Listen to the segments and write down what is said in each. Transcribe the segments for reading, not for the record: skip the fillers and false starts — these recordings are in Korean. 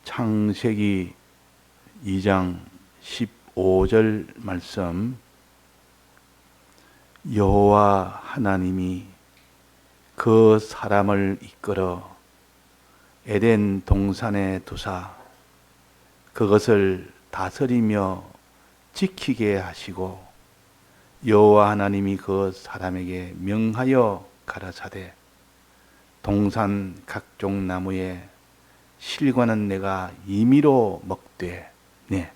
창세기 2장 15절 말씀, 여호와 하나님이 그 사람을 이끌어 에덴 동산에 두사 그것을 다스리며 지키게 하시고, 여호와 하나님이 그 사람에게 명하여 가라사대 동산 각종 나무에 실과는 내가 임의로 먹되. 네.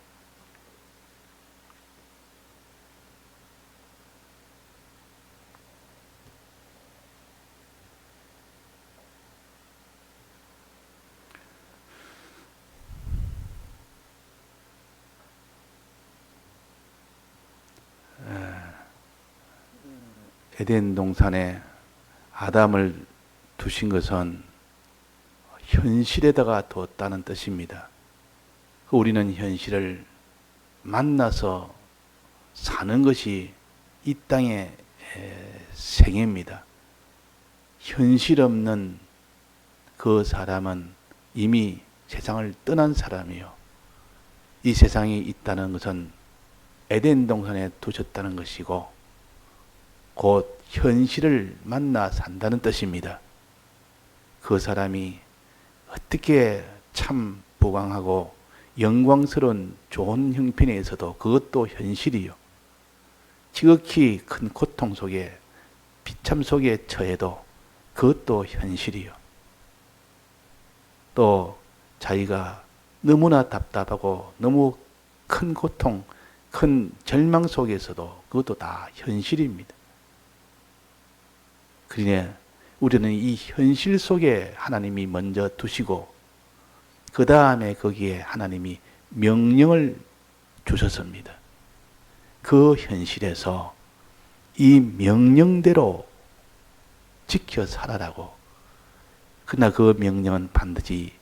에덴 동산에 아담을 두신 것은 현실에다가 뒀다는 뜻입니다. 우리는 현실을 만나서 사는 것이 이 땅의 생애입니다. 현실 없는 그 사람은 이미 세상을 떠난 사람이요, 이 세상에 있다는 것은 에덴 동산에 두셨다는 것이고 곧 현실을 만나 산다는 뜻입니다. 그 사람이 어떻게 참 부강하고 영광스러운 좋은 형편에 있어도 그것도 현실이요, 지극히 큰 고통 속에 비참 속에 처해도 그것도 현실이요, 또 자기가 너무나 답답하고 너무 큰 고통, 큰 절망 속에서도 그것도 다 현실입니다. 그러니 우리는 이 현실 속에 하나님이 먼저 두시고 그 다음에 거기에 하나님이 명령을 주셨습니다. 그 현실에서 이 명령대로 지켜 살아라고. 그러나 그 명령은 반드시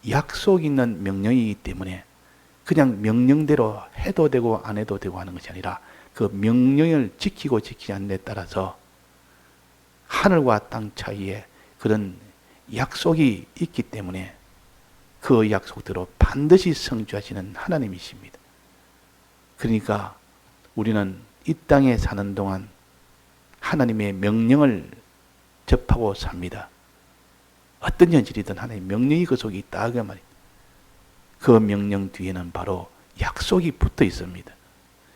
약속 있는 명령이기 때문에 그냥 명령대로 해도 되고 안 해도 되고 하는 것이 아니라 그 명령을 지키고 지키지 않는 데 따라서 하늘과 땅 차이에 그런 약속이 있기 때문에 그 약속대로 반드시 성취하시는 하나님이십니다. 그러니까 우리는 이 땅에 사는 동안 하나님의 명령을 접하고 삽니다. 어떤 현실이든 하나님의 명령이 그 속에 있다 그 말입니다. 그 명령 뒤에는 바로 약속이 붙어 있습니다.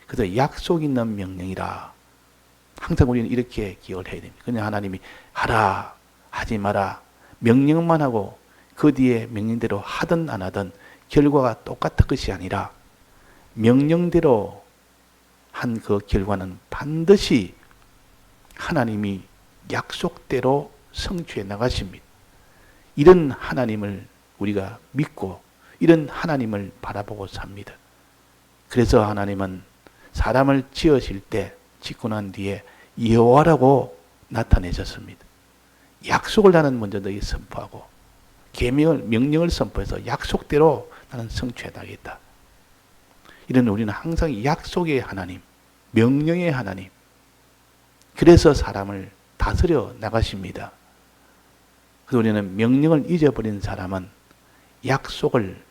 그래서 약속 있는 명령이라 항상 우리는 이렇게 기억을 해야 됩니다. 그냥 하나님이 하라, 하지 마라, 명령만 하고 그 뒤에 명령대로 하든 안 하든 결과가 똑같은 것이 아니라 명령대로 한 그 결과는 반드시 하나님이 약속대로 성취해 나가십니다. 이런 하나님을 우리가 믿고 이런 하나님을 바라보고 삽니다. 그래서 하나님은 사람을 지으실 때 짓고 난 뒤에 여호와라고 나타내셨습니다. 약속을 나는 먼저 너희 선포하고 명령을 선포해서 약속대로 나는 성취해 나가겠다. 이런 우리는 항상 약속의 하나님, 명령의 하나님, 그래서 사람을 다스려 나가십니다. 그래서 우리는 명령을 잊어버린 사람은 약속을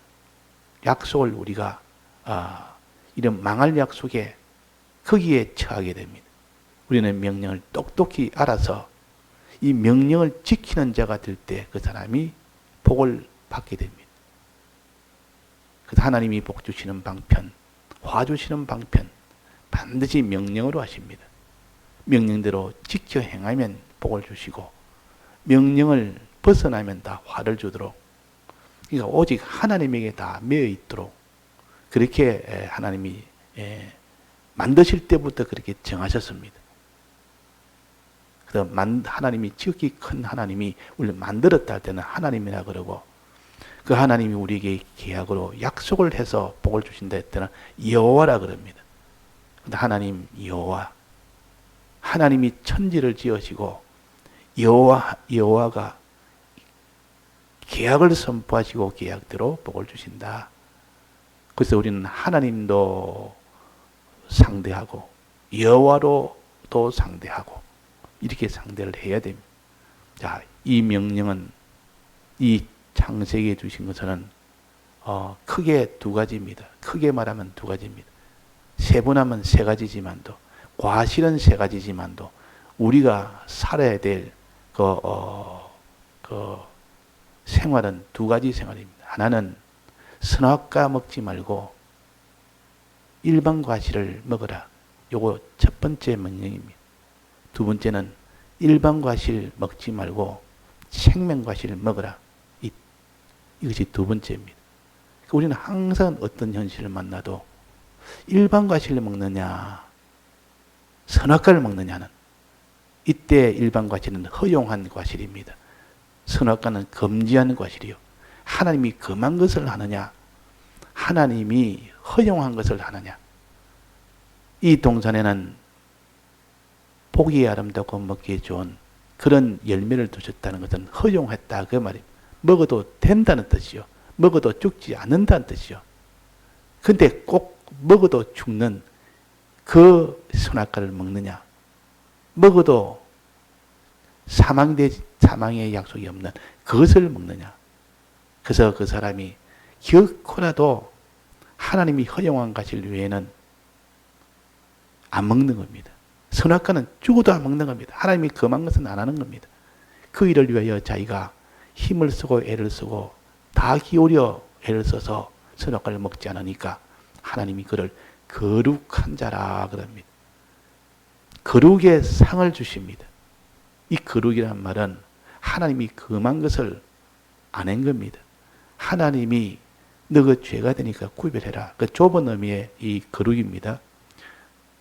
우리가 이런 망할 약속에 거기에 처하게 됩니다. 우리는 명령을 똑똑히 알아서 이 명령을 지키는 자가 될 때 그 사람이 복을 받게 됩니다. 그래서 하나님이 복 주시는 방편, 화 주시는 방편 반드시 명령으로 하십니다. 명령대로 지켜 행하면 복을 주시고 명령을 벗어나면 다 화를 주도록, 그러니까 오직 하나님에게 다 매여 있도록 그렇게 하나님이 만드실 때부터 그렇게 정하셨습니다. 그래서 하나님이 지극히 큰 하나님이 우리를 만들었다 할 때는 하나님이라 그러고, 그 하나님이 우리에게 계약으로 약속을 해서 복을 주신다 할 때는 여호와라 그럽니다. 근데 하나님 여호와, 하나님이 천지를 지으시고 여호와가 계약을 선포하시고 계약대로 복을 주신다. 그래서 우리는 하나님도 상대하고 여호와로도 상대하고 이렇게 상대를 해야 됩니다. 자, 이 명령은 이 창세기에 주신 것은 크게 두 가지입니다. 크게 말하면 두 가지입니다. 세분하면 세 가지지만도, 과실은 세 가지지만도, 우리가 살아야 될 생활은 두 가지 생활입니다. 하나는 선악과 먹지 말고 일반 과실을 먹어라. 요거 첫 번째 명령입니다. 두 번째는 일반 과실 먹지 말고 생명 과실을 먹어라. 이것이 두 번째입니다. 우리는 항상 어떤 현실을 만나도 일반 과실을 먹느냐, 선악과를 먹느냐는, 이때 일반 과실은 허용한 과실입니다. 선악과는 금지한 과실이요. 하나님이 금한 것을 하느냐, 하나님이 허용한 것을 하느냐. 이 동산에는 보기에 아름답고 먹기에 좋은 그런 열매를 두셨다는 것은 허용했다 그 말입니다. 먹어도 된다는 뜻이요. 먹어도 죽지 않는다는 뜻이요. 근데 꼭 먹어도 죽는 그 선악과를 먹느냐, 먹어도 사망의 약속이 없는 그것을 먹느냐. 그래서 그 사람이 결코라도 하나님이 허용한 과실 외에는 안 먹는 겁니다. 선악과는 죽어도 안 먹는 겁니다. 하나님이 금한 것은 안 하는 겁니다. 그 일을 위하여 자기가 힘을 쓰고 애를 쓰고 다 기울여 애를 써서 선악과를 먹지 않으니까 하나님이 그를 거룩한 자라 그럽니다. 거룩의 상을 주십니다. 이 거룩이란 말은 하나님이 금한 것을 안 한 겁니다. 하나님이 너 그 죄가 되니까 구별해라. 그 좁은 의미의 이 거룩입니다.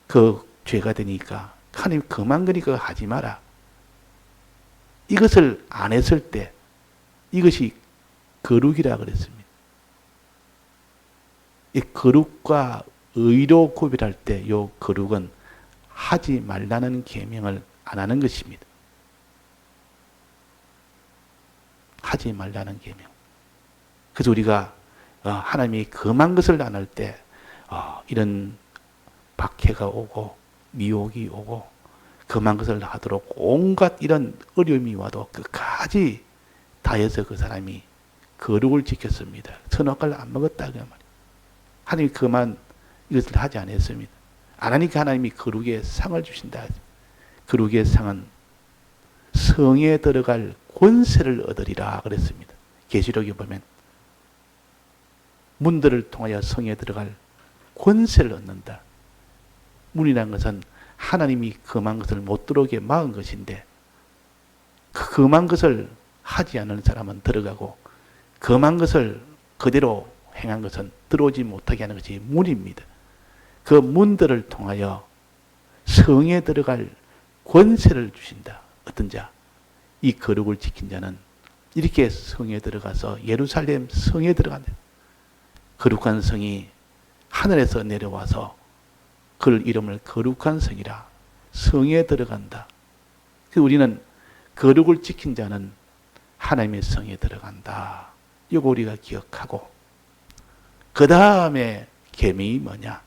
그 죄가 되니까 하나님 금한 거니까 하지 마라. 이것을 안 했을 때 이것이 거룩이라 그랬습니다. 이 거룩과 의로 구별할 때 이 거룩은 하지 말라는 계명을 안 하는 것입니다. 하지 말라는 계명. 그래서 우리가 하나님이 금한 것을 안 할 때 이런 박해가 오고 미혹이 오고 금한 것을 하도록 온갖 이런 어려움이 와도 끝까지 다해서 그 사람이 거룩을 지켰습니다. 선악과를 안 먹었다 그 말이에요. 하나님이 그만 이것을 하지 않았습니다. 안 하니까 하나님이 거룩의 상을 주신다. 거룩의 상은 성에 들어갈 권세를 얻으리라 그랬습니다. 계시록에 보면 문들을 통하여 성에 들어갈 권세를 얻는다. 문이라는 것은 하나님이 금한 것을 못 들어오게 막은 것인데 그 금한 것을 하지 않는 사람은 들어가고 금한 것을 그대로 행한 것은 들어오지 못하게 하는 것이 문입니다. 그 문들을 통하여 성에 들어갈 권세를 주신다. 어떤 자? 이 거룩을 지킨 자는 이렇게 성에 들어가서 예루살렘 성에 들어간다. 거룩한 성이 하늘에서 내려와서 그 이름을 거룩한 성이라 성에 들어간다. 우리는 거룩을 지킨 자는 하나님의 성에 들어간다. 이거 우리가 기억하고 그 다음에 계명이 뭐냐?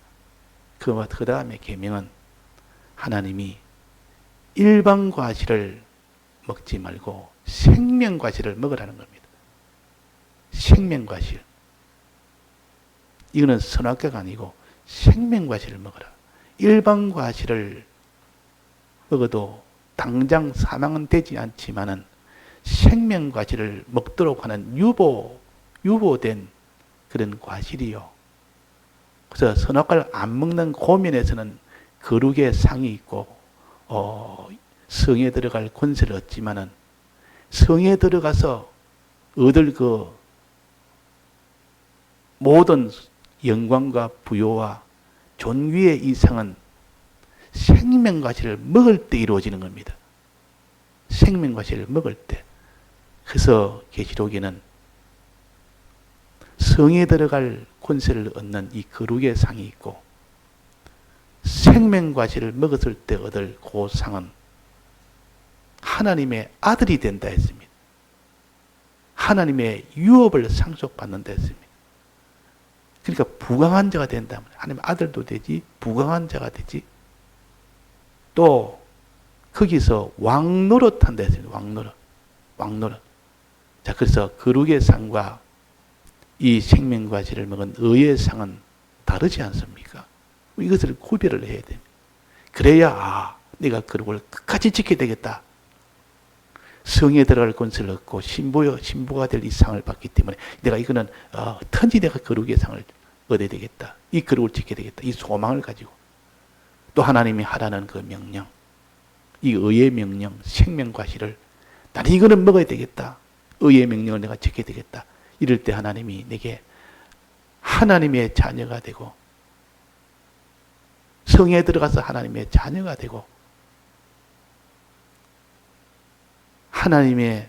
그 다음에 계명은 하나님이 일반 과실을 먹지 말고 생명 과실을 먹으라는 겁니다. 생명 과실. 이거는 선악과가 아니고 생명 과실을 먹어라. 일반 과실을 먹어도 당장 사망은 되지 않지만은 생명 과실을 먹도록 하는 유보된 그런 과실이요. 그래서 선악과를 안 먹는 고면에서는 거룩의 상이 있고 성에 들어갈 권세를 얻지만은 성에 들어가서 얻을 그 모든 영광과 부요와 존귀의 이상은 생명과실을 먹을 때 이루어지는 겁니다. 생명과실을 먹을 때. 그래서 계시록에는 성에 들어갈 권세를 얻는 이 거룩의 상이 있고 생명과실을 먹었을 때 얻을 그 상은 하나님의 아들이 된다 했습니다. 하나님의 유업을 상속받는다 했습니다. 그러니까 부강한 자가 된다면 하나님의 아들도 되지 부강한 자가 되지 또 거기서 왕노릇한다 했습니다. 왕노릇. 자, 그래서 거룩의 상과 이 생명과실을 먹은 의의 상은 다르지 않습니까? 이것을 구별을 해야 됩니다. 그래야 내가 그걸 끝까지 지켜야 되겠다. 성에 들어갈 권세를 얻고 신부가 될 이 상을 받기 때문에 내가 이거는 어떤지 내가 거룩의 상을 얻어야 되겠다. 이 거룩을 지켜야 되겠다. 이 소망을 가지고 또 하나님이 하라는 그 명령, 이 의의 명령, 생명과실을 나는 이거는 먹어야 되겠다. 의의 명령을 내가 지켜야 되겠다. 이럴 때 하나님이 내게 하나님의 자녀가 되고 성에 들어가서 하나님의 자녀가 되고 하나님의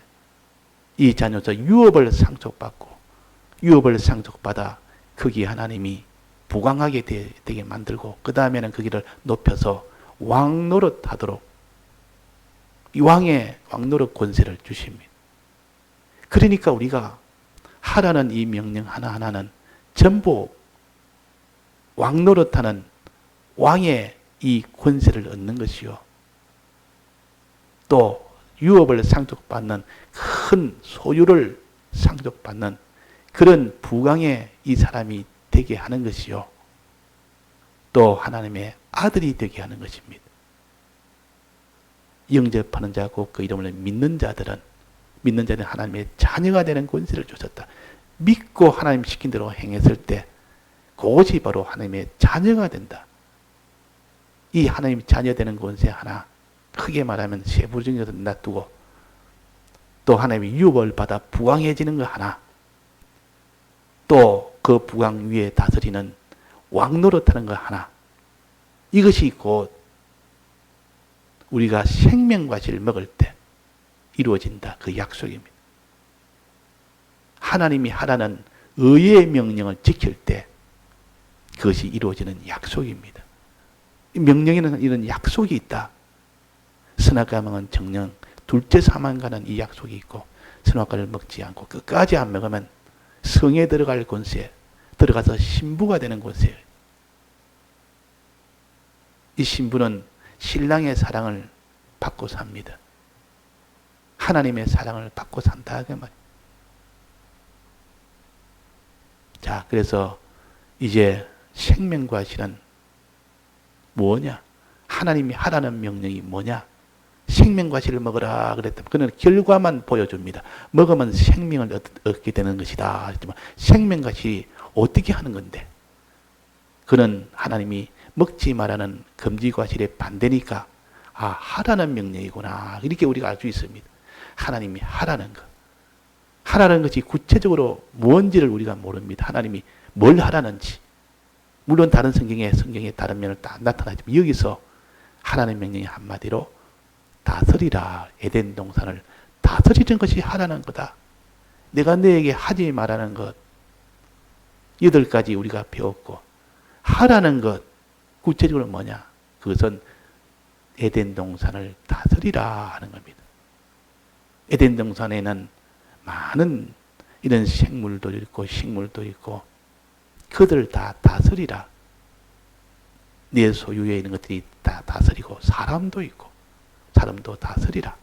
이 자녀서 유업을 상속받아 거기에 하나님이 부강하게 되게 만들고 그 다음에는 거기를 높여서 왕노릇하도록 이 왕노릇 권세를 주십니다. 그러니까 우리가 하라는 이 명령 하나하나는 전부 왕노릇하는 왕의 이 권세를 얻는 것이요. 또 유업을 상속받는 큰 소유를 상속받는 그런 부강의 이 사람이 되게 하는 것이요. 또 하나님의 아들이 되게 하는 것입니다. 영접하는 자고 그 이름을 믿는 자들은 하나님의 자녀가 되는 권세를 주셨다. 믿고 하나님 시킨 대로 행했을 때 그것이 바로 하나님의 자녀가 된다. 이 하나님 자녀 되는 권세 하나 크게 말하면 세부 중에서 놔두고 또 하나님의 유업을 받아 부강해지는 거 하나 또 그 부강 위에 다스리는 왕노릇하는 거 하나 이것이 곧 우리가 생명과실을 먹을 때 이루어진다. 그 약속입니다. 하나님이 하라는 의의 명령을 지킬 때 그것이 이루어지는 약속입니다. 명령에는 이런 약속이 있다. 선악과는 정령, 둘째 사망과는 이 약속이 있고 선악과를 먹지 않고 끝까지 안 먹으면 성에 들어갈 권세, 들어가서 신부가 되는 권세예요. 이 신부는 신랑의 사랑을 받고 삽니다. 하나님의 사랑을 받고 산다. 그 말이에요. 자, 그래서 이제 생명과실은 뭐냐? 하나님이 하라는 명령이 뭐냐? 생명과실을 먹으라 그랬다면 그는 결과만 보여줍니다. 먹으면 생명을 얻게 되는 것이다. 했지만 생명과실이 어떻게 하는 건데? 그는 하나님이 먹지 말라는 금지과실의 반대니까 하라는 명령이구나. 이렇게 우리가 알 수 있습니다. 하나님이 하라는 것. 하라는 것이 구체적으로 뭔지를 우리가 모릅니다. 하나님이 뭘 하라는지. 물론 다른 성경에 다른 면을 다 나타나지만 여기서 하나님의 명령이 한마디로 다스리라. 에덴 동산을 다스리는 것이 하라는 거다. 내가 너에게 하지 말라는 것 8가지 우리가 배웠고 하라는 것 구체적으로 뭐냐? 그것은 에덴 동산을 다스리라 하는 겁니다. 에덴 동산에는 많은 이런 생물도 있고 식물도 있고 그들을 다 다스리라. 내 소유에 있는 것들이 다 다스리고 사람도 있고 사람도 다스리라.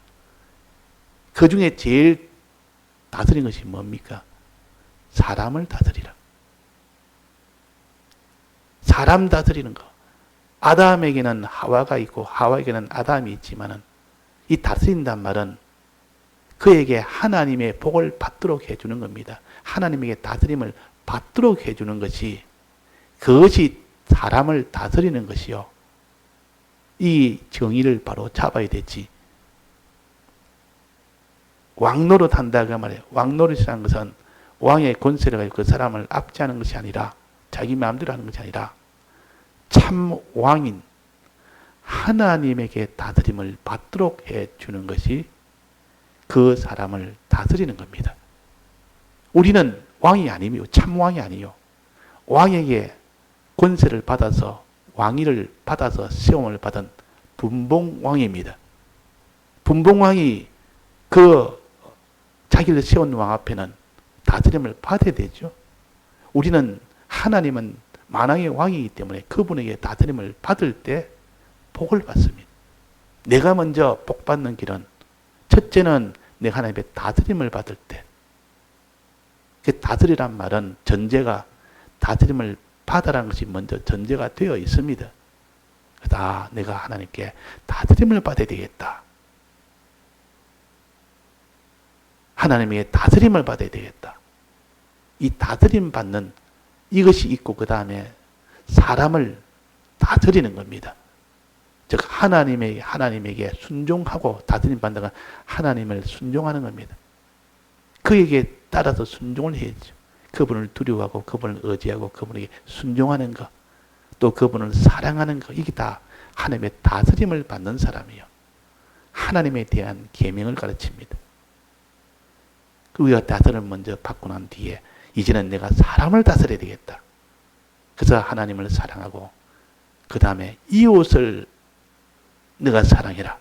그 중에 제일 다스리는 것이 뭡니까? 사람을 다스리라. 사람 다스리는 거. 아담에게는 하와가 있고 하와에게는 아담이 있지만은 이 다스린단 말은 그에게 하나님의 복을 받도록 해주는 겁니다. 하나님에게 다스림을 받도록 해주는 것이 그것이 사람을 다스리는 것이요. 이 정의를 바로 잡아야 되지. 왕노릇 한다 그 말이에요. 왕노릇이라는 것은 왕의 권세를 가지고 그 사람을 압제하는 것이 아니라 자기 마음대로 하는 것이 아니라 참 왕인 하나님에게 다스림을 받도록 해주는 것이 그 사람을 다스리는 겁니다. 우리는 왕이 아니며 참 왕이 아니요. 왕에게 권세를 받아서 왕위를 받아서 세움을 받은 분봉왕입니다. 분봉왕이 그 자기를 세운 왕 앞에는 다스림을 받아야 되죠. 우리는 하나님은 만왕의 왕이기 때문에 그분에게 다스림을 받을 때 복을 받습니다. 내가 먼저 복 받는 길은 첫째는 내가 하나님의 다스림을 받을 때 그 다스리란 말은 전제가 다스림을 받아라는 것이 먼저 전제가 되어 있습니다. 그래서 내가 하나님께 다스림을 받아야 되겠다. 하나님의 다스림을 받아야 되겠다. 이 다스림 받는 이것이 있고 그 다음에 사람을 다스리는 겁니다. 즉 하나님에게 순종하고 다스림 받는 건 하나님을 순종하는 겁니다. 그에게 따라서 순종을 해야죠. 그분을 두려워하고 그분을 의지하고 그분에게 순종하는 것, 또 그분을 사랑하는 것, 이게 다 하나님의 다스림을 받는 사람이에요. 하나님에 대한 계명을 가르칩니다. 우리가 다스림을 먼저 받고 난 뒤에 이제는 내가 사람을 다스려야 되겠다. 그래서 하나님을 사랑하고 그 다음에 이웃을 네가 사랑해라.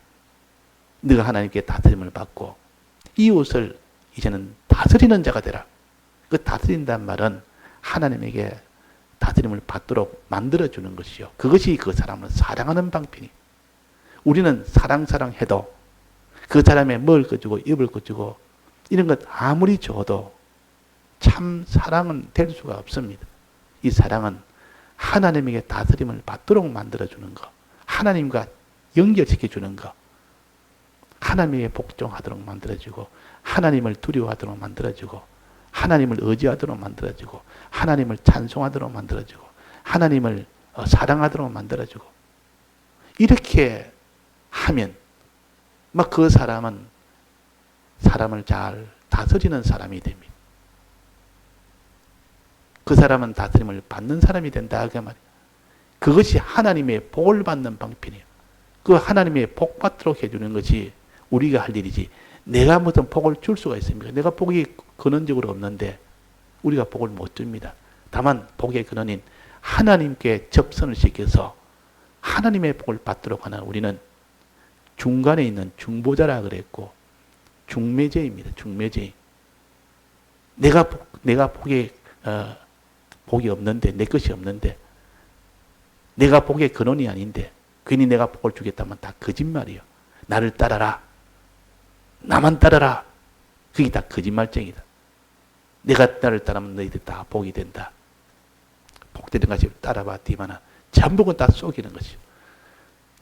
네가 하나님께 다스림을 받고 이웃을 이제는 다스리는 자가 되라. 그 다스린다는 말은 하나님에게 다스림을 받도록 만들어주는 것이요. 그것이 그 사람을 사랑하는 방편이에요. 우리는 사랑해도 그 사람의 먹을 것 주고 입을 것 주고 이런 것 아무리 줘도 참 사랑은 될 수가 없습니다. 이 사랑은 하나님에게 다스림을 받도록 만들어주는 것, 하나님과 연결시켜주는 것, 하나님에게 복종하도록 만들어주고 하나님을 두려워하도록 만들어주고 하나님을 의지하도록 만들어주고 하나님을 찬송하도록 만들어주고 하나님을 사랑하도록 만들어주고 이렇게 하면 막 그 사람은 사람을 잘 다스리는 사람이 됩니다. 그 사람은 다스림을 받는 사람이 된다 그 말이에요. 그것이 하나님의 복을 받는 방편이에요. 그 하나님의 복 받도록 해주는 것이 우리가 할 일이지 내가 무슨 복을 줄 수가 있습니까? 내가 복이 근원적으로 없는데 우리가 복을 못 줍니다. 다만 복의 근원인 하나님께 접선을 시켜서 하나님의 복을 받도록 하는 우리는 중간에 있는 중보자라 그랬고 중매제입니다. 중매제. 내가 복이 없는데 내 것이 없는데 내가 복의 근원이 아닌데 괜히 내가 복을 주겠다면 다 거짓말이에요. 나를 따라라. 나만 따라라. 그게 다 거짓말쟁이다. 내가 나를 따르면 너희들 다 복이 된다. 복되는 것이 따라봤더니만 전부는 다 속이는 것이요.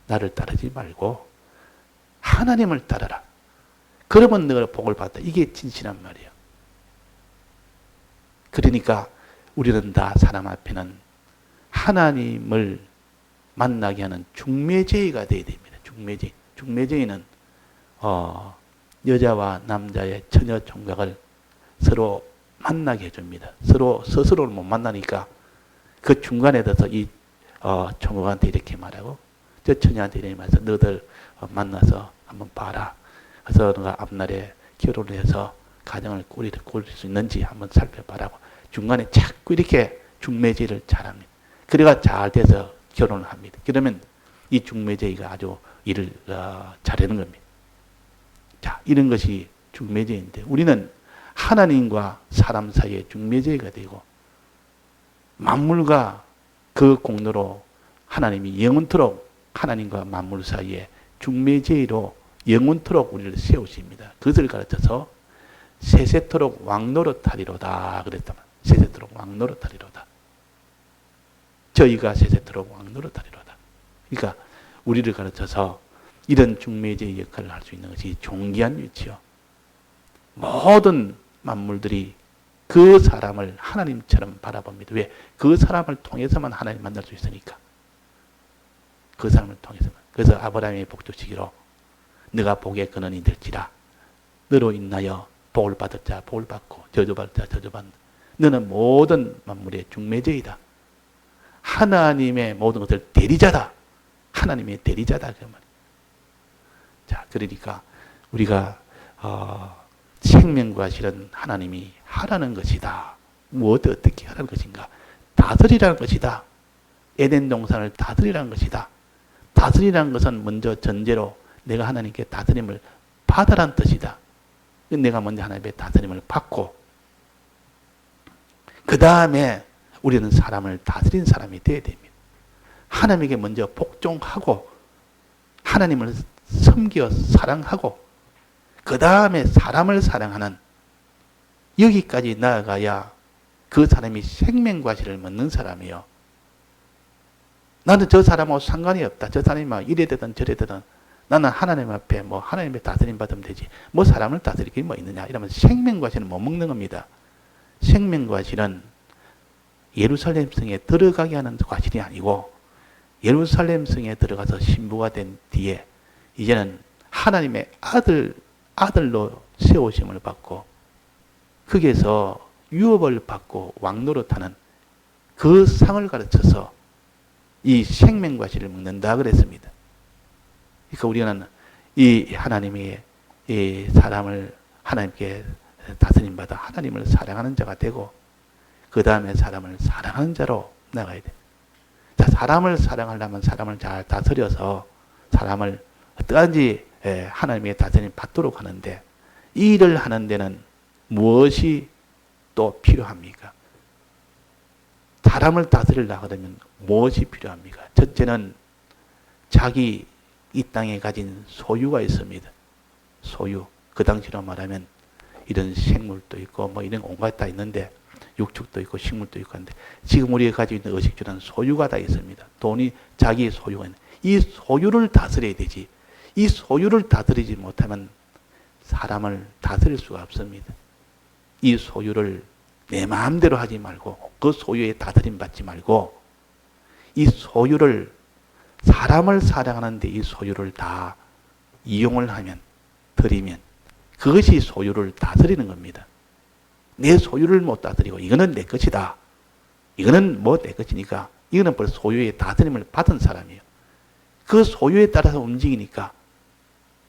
나를 따르지 말고 하나님을 따라라. 그러면 너가 복을 받다. 이게 진실한 말이에요. 그러니까 우리는 다 사람 앞에는 하나님을 만나게 하는 중매제의가 되어야 됩니다. 중매제의. 중매제의는 여자와 남자의 처녀 총각을 서로 만나게 해줍니다. 스스로를 못 만나니까 그 중간에 들어서 이 총각한테 이렇게 말하고 저 처녀한테 이렇게 말해서 너들 만나서 한번 봐라. 그래서 너가 앞날에 결혼을 해서 가정을 꾸릴 수 있는지 한번 살펴봐라고 중간에 자꾸 이렇게 중매제의를 잘합니다. 그래가 잘 돼서 결혼을 합니다. 그러면 이 중매제의가 아주 일을 잘하는 겁니다. 자, 이런 것이 중매제의인데 우리는 하나님과 사람 사이에 중매제의가 되고 만물과 그 공로로 하나님이 영원토록 하나님과 만물 사이에 중매제의로 영원토록 우리를 세우십니다. 그것을 가르쳐서 세세토록 왕노릇하리로다 그랬다만 세세토록 왕노릇하리로다. 저희가 세세토록 왕노릇하리로다. 그러니까 우리를 가르쳐서 이런 중매제의 역할을 할 수 있는 것이 존귀한 위치요. 모든 만물들이 그 사람을 하나님처럼 바라봅니다. 왜? 그 사람을 통해서만 하나님 만날 수 있으니까. 그 사람을 통해서만. 그래서 아브라함의 복주시기로 너가 복의 근원이 될지라 너로 인하여 복을 받을 자 복을 받고 저주받을 자 저주받는다. 너는 모든 만물의 중매제이다. 하나님의 모든 것을 대리자다. 하나님의 대리자다. 그 말이에요. 자, 그러니까 우리가 생명과 실은 하나님이 하라는 것이다. 무엇을 어떻게 하라는 것인가? 다스리라는 것이다. 에덴 동산을 다스리라는 것이다. 다스리라는 것은 먼저 전제로 내가 하나님께 다스림을 받으라는 뜻이다. 내가 먼저 하나님의 다스림을 받고 그 다음에 우리는 사람을 다스린 사람이 되어야 됩니다. 하나님에게 먼저 복종하고 하나님을 섬겨 사랑하고 그 다음에 사람을 사랑하는 여기까지 나아가야 그 사람이 생명과실을 먹는 사람이요. 나는 저 사람하고 상관이 없다. 저 사람이 막 이래 되든 저래 되든 나는 하나님 앞에 뭐 하나님의 다스림 받으면 되지. 뭐 사람을 다스릴 게 뭐 있느냐. 이러면 생명과실은 못 먹는 겁니다. 생명과실은 예루살렘 성에 들어가게 하는 과실이 아니고 예루살렘 성에 들어가서 신부가 된 뒤에 이제는 하나님의 아들로 세우심을 받고 거기에서 유업을 받고 왕노릇하는 그 상을 가르쳐서 이 생명과실을 먹는다 그랬습니다. 그러니까 우리는 이 하나님이 이 사람을 하나님께 다스림 받아 하나님을 사랑하는 자가 되고 그 다음에 사람을 사랑하는 자로 나가야 돼. 자, 사람을 사랑하려면 사람을 잘 다스려서 사람을 어떠한지 하나님의 다스림 받도록 하는데 이 일을 하는 데는 무엇이 또 필요합니까? 사람을 다스리려고 하면 무엇이 필요합니까? 첫째는 자기 이 땅에 가진 소유가 있습니다. 소유. 그 당시로 말하면 이런 생물도 있고 뭐 이런 온갖 다 있는데 육축도 있고 식물도 있고 한데 지금 우리가 가지고 있는 의식주는 소유가 다 있습니다. 돈이 자기의 소유가 있는 이 소유를 다스려야 되지. 이 소유를 다스리지 못하면 사람을 다스릴 수가 없습니다. 이 소유를 내 마음대로 하지 말고 그 소유에 다스림 받지 말고 이 소유를 사람을 사랑하는데 이 소유를 다 이용을 하면 드리면 그것이 소유를 다스리는 겁니다. 내 소유를 못 다스리고 이거는 내 것이다. 이거는 뭐 내 것이니까 이거는 벌써 소유의 다스림을 받은 사람이에요. 그 소유에 따라서 움직이니까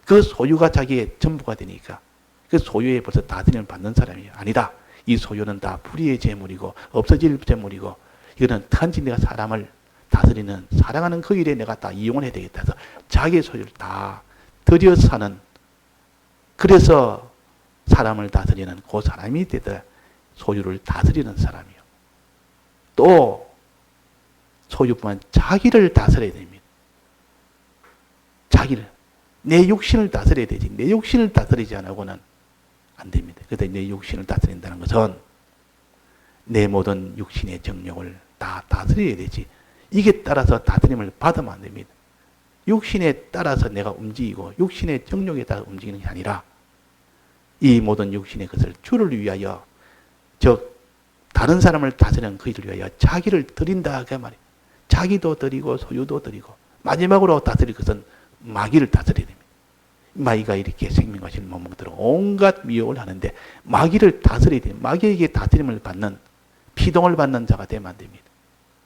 그 소유가 자기의 전부가 되니까 그 소유에 벌써 다스림을 받는 사람이에요. 아니다. 이 소유는 다 불의의 재물이고 없어질 재물이고 이거는 단지 내가 사람을 다스리는 사랑하는 그 일에 내가 다 이용을 해야 되겠다 해서 자기의 소유를 다 들여 사는 그래서 사람을 다스리는 그 사람이 되더 소유를 다스리는 사람이요. 또 소유뿐만 자기를 다스려야 됩니다. 자기를 내 육신을 다스려야 되지 내 육신을 다스리지 않고는 안 됩니다. 그런데 내 육신을 다스린다는 것은 내 모든 육신의 정욕을 다 다스려야 되지 이게 따라서 다스림을 받으면 안 됩니다. 육신에 따라서 내가 움직이고 육신의 정욕에 따라 움직이는 게 아니라 이 모든 육신의 것을 주를 위하여 즉 다른 사람을 다스리는 그 일을 위하여 자기를 드린다 그 말이에요. 자기도 드리고 소유도 드리고 마지막으로 다스릴 것은 마귀를 다스려야 됩니다. 마귀가 이렇게 생명과실을 못 먹도록 온갖 미혹을 하는데 마귀를 다스려야 됩니다. 마귀에게 다스림을 받는 피동을 받는 자가 되면 안 됩니다.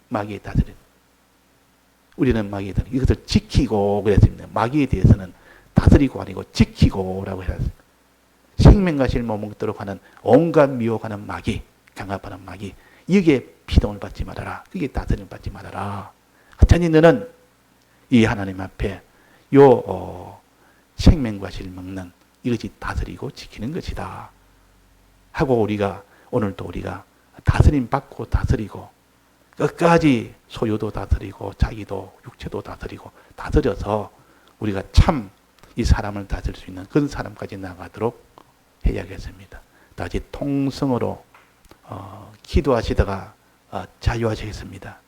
마귀에 다스려. 우리는 마귀에 대해서 이것을 지키고 그랬습니다. 마귀에 대해서는 다스리고 아니고 지키고라고 해놨어요. 생명과실 못 먹도록 하는 온갖 미혹하는 마귀, 강압하는 마귀, 여기에 피동을 받지 말아라. 그게 다스림을 받지 말아라. 하여튼 너는 이 하나님 앞에 생명과실 먹는 이것이 다스리고 지키는 것이다. 하고 우리가 오늘도 우리가 다스림 받고 다스리고 끝까지 소유도 다스리고 자기도 육체도 다스리고 다스려서 우리가 참 이 사람을 다스릴 수 있는 그런 사람까지 나가도록 해야겠습니다. 다시 통성으로 기도하시다가 자유하시겠습니다.